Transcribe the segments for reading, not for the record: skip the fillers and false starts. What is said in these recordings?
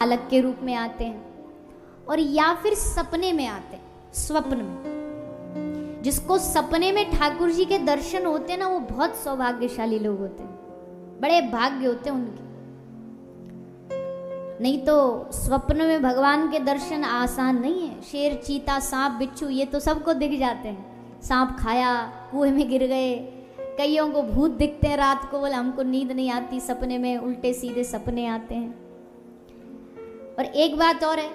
बालक के रूप में आते हैं, और या फिर सपने में आते हैं, स्वप्न में। जिसको सपने में ठाकुर जी के दर्शन होते हैं ना, वो बहुत सौभाग्यशाली लोग होते हैं, बड़े भाग्य होते हैं उनके। नहीं तो स्वप्न में भगवान के दर्शन आसान नहीं है। शेर, चीता, सांप, बिच्छू ये तो सबको दिख जाते हैं। सांप खाया, कुएं में गिर गए, कईयों को भूत दिखते हैं रात को, बोले हमको नींद नहीं आती, सपने में उल्टे सीधे सपने आते हैं। और एक बात और है,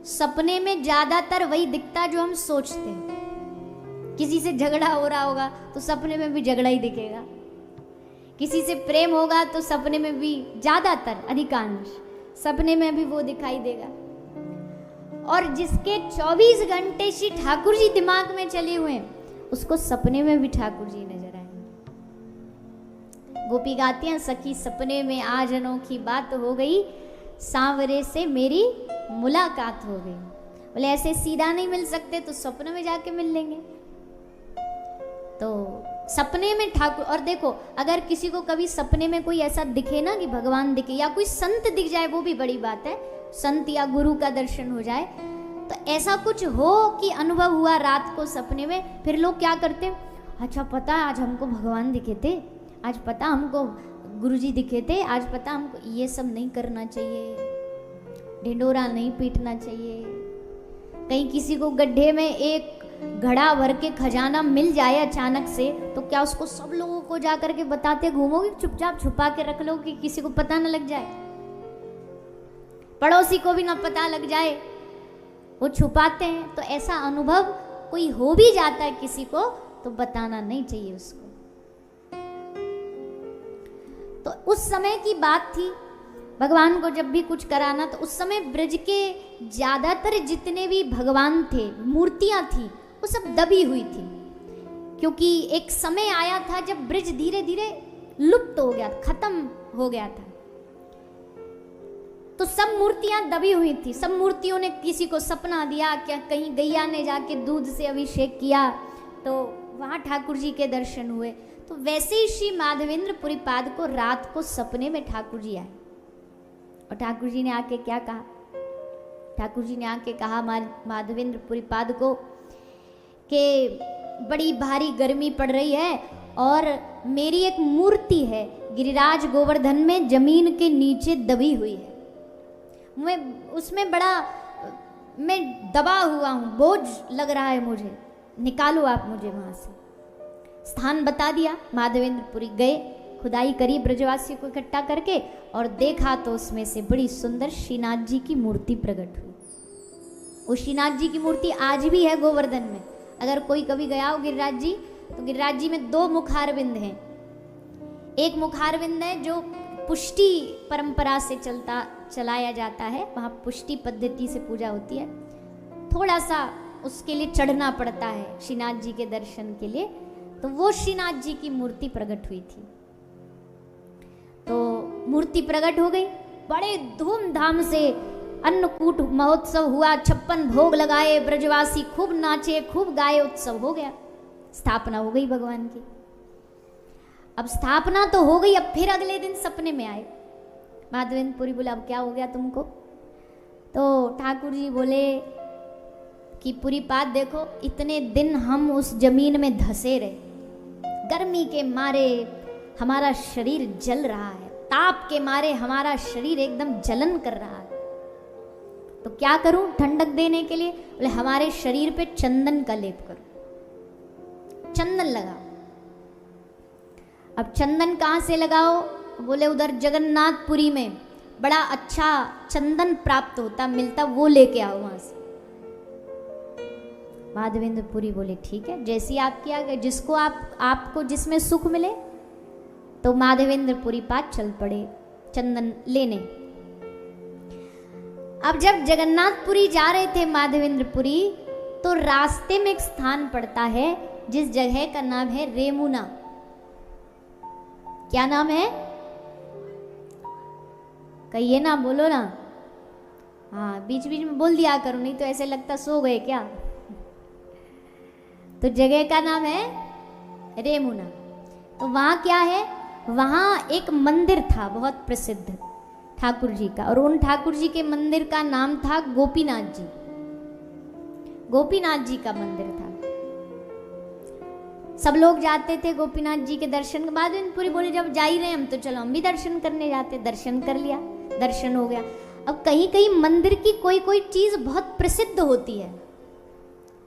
सपने में ज्यादातर वही दिखता जो हम सोचते हैं। किसी से झगड़ा हो रहा होगा तो सपने में भी झगड़ा ही दिखेगा, किसी से प्रेम होगा तो सपने में भी, ज्यादातर अधिकांश सपने में भी वो दिखाई देगा। और जिसके 24 घंटे श्री ठाकुर जी दिमाग में चले हुए हैं, उसको सपने में भी ठाकुर जी नजर आएंगे। गोपी गाती हैं, सखी सपने में आज अनोखी बात हो गई, सांवरे से मेरी मुलाकात हो गई। बोले ऐसे सीधा नहीं मिल सकते तो सपने में जाके मिल लेंगे। तो सपने में ठाकुर, और देखो अगर किसी को कभी सपने में कोई ऐसा दिखे ना कि भगवान दिखे, या कोई संत दिख जाए, वो भी बड़ी बात है, संत या गुरु का दर्शन हो जाए, तो ऐसा कुछ हो कि अनुभव हुआ रात को सपने में, फिर लोग क्या करते हैं, अच्छा पता आज हमको भगवान दिखे थे, आज पता हमको गुरुजी दिखे थे, आज पता हमको। ये सब नहीं करना चाहिए, ढिंडोरा नहीं पीटना चाहिए। कहीं किसी को गड्ढे में एक घड़ा भर के खजाना मिल जाए अचानक से, तो क्या उसको सब लोगों को जा करके बताते घूमोगे? चुपचाप छुपा के रख लो कि किसी को पता न लग जाए, पड़ोसी को भी ना पता लग जाए, वो छुपाते हैं। तो ऐसा अनुभव कोई हो भी जाता है किसी को, तो बताना नहीं चाहिए उसको। तो उस समय की बात थी, भगवान को जब भी कुछ कराना, तो उस समय ब्रज के ज्यादातर जितने भी भगवान थे, मूर्तियां थी, वो सब दबी हुई थी। क्योंकि एक समय आया था जब ब्रज धीरे धीरे लुप्त हो गया, खत्म हो गया था, तो सब मूर्तियां दबी हुई थी। सब मूर्तियों ने किसी को सपना दिया, क्या कहीं गैया ने जाके दूध से अभिषेक किया, तो वहां ठाकुर जी के दर्शन हुए। तो वैसे ही श्री माधवेंद्र पुरीपाद को रात को सपने में ठाकुर जी आए, और ठाकुर जी ने आके क्या कहा, ठाकुर जी ने आके कहा माधवेंद्र पुरीपाद को कि बड़ी भारी गर्मी पड़ रही है, और मेरी एक मूर्ति है गिरिराज गोवर्धन में जमीन के नीचे दबी हुई है, मैं उसमें बड़ा मैं दबा हुआ हूँ, बोझ लग रहा है मुझे, निकालो आप मुझे वहां से। स्थान बता दिया, माधवेंद्रपुरी गए, खुदाई करी ब्रजवासियों को इकट्ठा करके, और देखा तो उसमें से बड़ी सुंदर श्रीनाथ जी की मूर्ति प्रकट हुई। वो श्रीनाथ जी की मूर्ति आज भी है गोवर्धन में। अगर कोई कभी गया हो गिरिराज जी, तो गिरिराज जी में 2 मुखारविंद हैं। एक मुखारविंद है जो पुष्टि परंपरा से चलाया जाता है, वहाँ पुष्टि पद्धति से पूजा होती है, थोड़ा सा उसके लिए चढ़ना पड़ता है श्रीनाथ जी के दर्शन के लिए। तो वो श्रीनाथ जी की मूर्ति प्रकट हुई थी। तो मूर्ति प्रकट हो गई, बड़े धूमधाम से अन्नकूट महोत्सव हुआ, 56 भोग लगाए, ब्रजवासी खूब नाचे, खूब गाए, उत्सव हो गया, स्थापना हो गई भगवान की। अब स्थापना तो हो गई, अब फिर अगले दिन सपने में आए माधवेंद्रपुरी, बोले अब क्या हो गया तुमको? तो ठाकुर जी बोले कि पुरीपाद देखो, इतने दिन हम उस जमीन में धसे रहे, गर्मी के मारे हमारा शरीर जल रहा है, ताप के मारे हमारा शरीर एकदम जलन कर रहा है, तो क्या करूं ठंडक देने के लिए? बोले हमारे शरीर पे चंदन का लेप करो, चंदन लगाओ। अब चंदन कहाँ से लगाओ? बोले उधर जगन्नाथपुरी में बड़ा अच्छा चंदन प्राप्त होता, मिलता, वो लेके आओ वहां से। माधवेंद्रपुरी बोले ठीक है, जैसी आपकी आगे, जिसको आपको जिसमें सुख मिले। तो माधवेंद्रपुरी पास चल पड़े चंदन लेने। अब जब जगन्नाथपुरी जा रहे थे माधवेंद्रपुरी, तो रास्ते में एक स्थान पड़ता है जिस जगह का नाम है रेमुना। क्या नाम है? कहिए ना, बोलो ना। हाँ, बीच बीच में बोल दिया करो, नहीं तो ऐसे लगता सो गए क्या। तो जगह का नाम है रेमुना। तो वहां क्या है? वहां एक मंदिर था बहुत प्रसिद्ध, ठाकुर जी का, और उन ठाकुर जी के मंदिर का नाम था गोपीनाथ जी। गोपीनाथ जी का मंदिर था। सब लोग जाते थे गोपीनाथ जी के दर्शन के बाद। पूरी बोली जब जा ही रहे हम तो चलो हम भी दर्शन करने जाते। दर्शन कर लिया, दर्शन हो गया। अब कहीं कहीं मंदिर की कोई कोई चीज बहुत प्रसिद्ध होती है,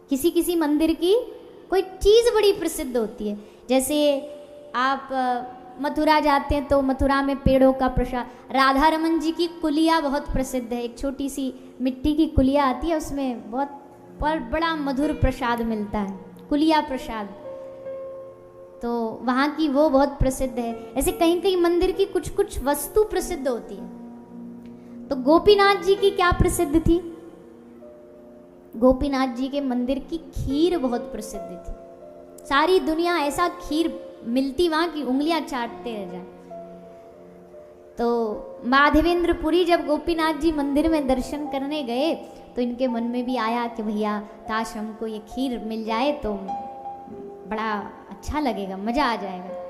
किसी किसी मंदिर की कोई चीज बड़ी प्रसिद्ध होती है। जैसे आप मथुरा जाते हैं तो मथुरा में पेड़ों का प्रसाद, राधा रमन जी की कुलिया बहुत प्रसिद्ध है। एक छोटी सी मिट्टी की कुलिया आती है, उसमें बहुत बड़ा मधुर प्रसाद मिलता है, कुलिया प्रसाद, तो वहाँ की वो बहुत प्रसिद्ध है। ऐसे कहीं कहीं मंदिर की कुछ कुछ वस्तु प्रसिद्ध होती है। तो गोपीनाथ जी की क्या प्रसिद्ध थी? गोपीनाथ जी के मंदिर की खीर बहुत प्रसिद्ध थी। सारी दुनिया ऐसा खीर मिलती वहां की उंगलियां चाटते रह जाए। तो माधवेंद्रपुरी जब गोपीनाथ जी मंदिर में दर्शन करने गए तो इनके मन में भी आया कि भैया काश हमको ये खीर मिल जाए तो बड़ा अच्छा लगेगा, मजा आ जाएगा।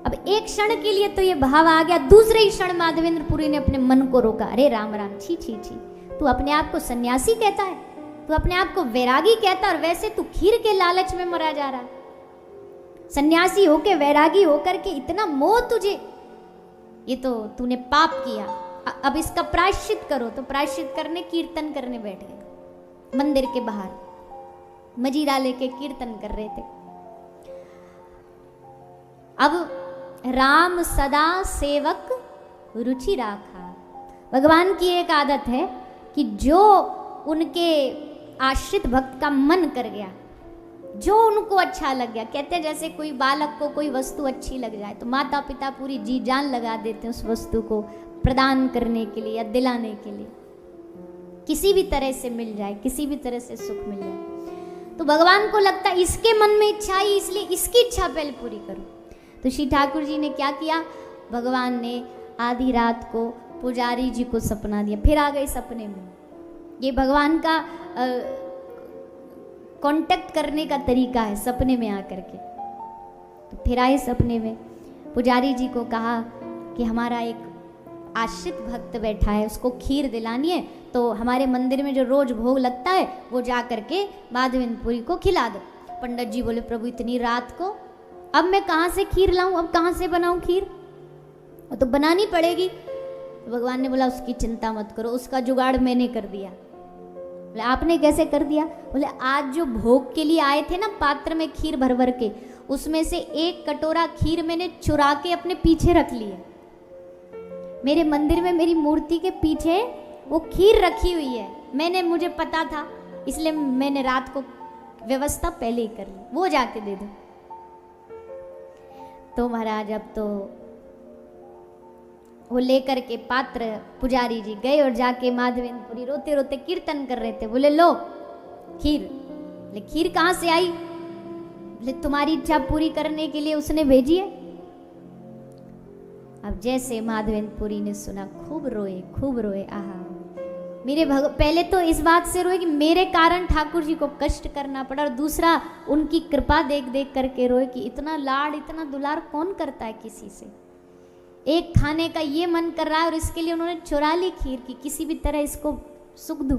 अब एक क्षण के लिए तो ये भाव आ गया, दूसरे ही क्षण माधवेंद्रपुरी ने अपने मन को रोका। अरे राम राम, छी छी छी, तू अपने आप को सन्यासी कहता है, तू अपने आप को वैरागी कहता है, और वैसे तू खीर के लालच में मरा जा रहा है। सन्यासी होके वैरागी होकर के इतना मोह तुझे, ये तो तूने पाप किया, अब इसका प्रायश्चित करो। तो प्रायश्चित करने कीर्तन करने बैठ गए मंदिर के बाहर, मजीरा लेके कीर्तन कर रहे थे। अब राम सदा सेवक रुचि राखा। भगवान की एक आदत है कि जो उनके आश्रित भक्त का मन कर गया, जो उनको अच्छा लग गया, कहते हैं जैसे कोई बालक को कोई वस्तु अच्छी लग जाए तो माता पिता पूरी जी जान लगा देते हैं उस वस्तु को प्रदान करने के लिए या दिलाने के लिए, किसी भी तरह से मिल जाए, किसी भी तरह से सुख मिल जाए। तो भगवान को लगता है इसके मन में इच्छा आई, इसलिए इसकी इच्छा पहले पूरी करो। तो श्री ठाकुर जी ने क्या किया, भगवान ने आधी रात को पुजारी जी को सपना दिया, फिर आ गए सपने में। ये भगवान का कांटेक्ट करने का तरीका है, सपने में आकर के। तो फिर आए सपने में, पुजारी जी को कहा कि हमारा एक आश्रित भक्त बैठा है, उसको खीर दिलानी है, तो हमारे मंदिर में जो रोज भोग लगता है वो जा करके माधवेंद्रपुरी को खिला दो। पंडित जी बोले प्रभु इतनी रात को अब मैं कहाँ से खीर लाऊं, अब कहाँ से बनाऊं खीर, वो तो बनानी पड़ेगी। तो भगवान ने बोला उसकी चिंता मत करो, उसका जुगाड़ मैंने कर दिया। बोले आपने कैसे कर दिया? बोले आज जो भोग के लिए आए थे ना पात्र में खीर भर भर के, उसमें से एक कटोरा खीर मैंने चुरा के अपने पीछे रख ली है। मेरे मंदिर में मेरी मूर्ति के पीछे वो खीर रखी हुई है, मुझे पता था, इसलिए मैंने रात को व्यवस्था पहले ही कर ली, वो जाके दे दो। तो महाराज अब तो वो लेकर के पात्र पुजारी जी गए और जाके माधवेंद्रपुरी रोते रोते कीर्तन कर रहे थे। बोले लो खीर। बोले खीर कहाँ से आई? बोले तुम्हारी इच्छा पूरी करने के लिए उसने भेजी है। अब जैसे माधवेंद्रपुरी ने सुना खूब रोए। आहा मेरे पहले तो इस बात से रोए कि मेरे कारण ठाकुर जी को कष्ट करना पड़ा, और दूसरा उनकी कृपा देख देख करके रोए कि इतना लाड़ इतना दुलार कौन करता है किसी से। एक खाने का ये मन कर रहा है और इसके लिए उन्होंने चुरा ली खीर की, किसी भी तरह इसको सुख दूं।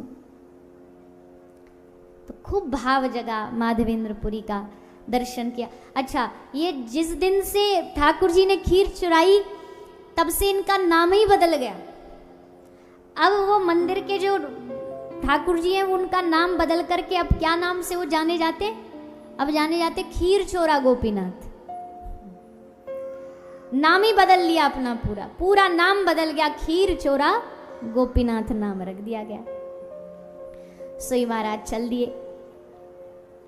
तो खूब भाव जगा, माधवेंद्रपुरी का दर्शन किया। अच्छा, ये जिस दिन से ठाकुर जी ने खीर चुराई तब से इनका नाम ही बदल गया। अब वो मंदिर के जो ठाकुर जी हैं उनका नाम बदल करके अब क्या नाम से वो जाने जाते? अब जाने जाते खीर चोरा गोपीनाथ। नाम ही बदल लिया अपना, पूरा नाम बदल गया, खीर चोरा गोपीनाथ नाम रख दिया गया। सोई महाराज चल दिए,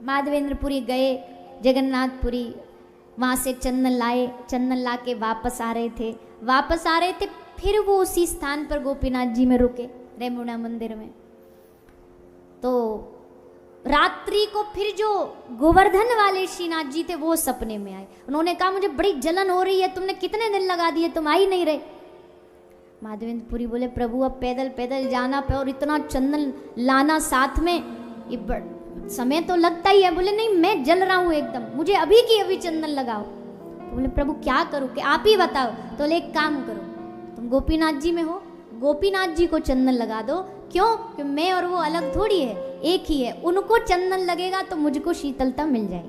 माधवेंद्रपुरी गए, जगन्नाथपुरी, वहां से चंदन लाए, चंदन ला के वापस आ रहे थे, फिर वो उसी स्थान पर गोपीनाथ जी में रुके, रेमुणा मंदिर में। तो रात्रि को फिर जो गोवर्धन वाले श्रीनाथ जी थे वो सपने में आए। उन्होंने कहा मुझे बड़ी जलन हो रही है, तुमने कितने दिन लगा दिए, तुम आ ही नहीं रहे। माधवेंद्रपुरी बोले प्रभु अब पैदल पैदल जाना पे और इतना चंदन लाना साथ में, ये समय तो लगता ही है। बोले नहीं मैं जल रहा हूँ एकदम, मुझे अभी की अभी चंदन लगाओ। तो बोले प्रभु क्या करूँ कि आप ही बताओ। तो बोले एक काम करो, तुम तुम गोपीनाथ जी में हो, गोपीनाथ जी को चंदन लगा दो। क्यों? कि मैं और वो अलग थोड़ी है, एक ही है। उनको चंदन लगेगा तो मुझको शीतलता मिल जाएगी।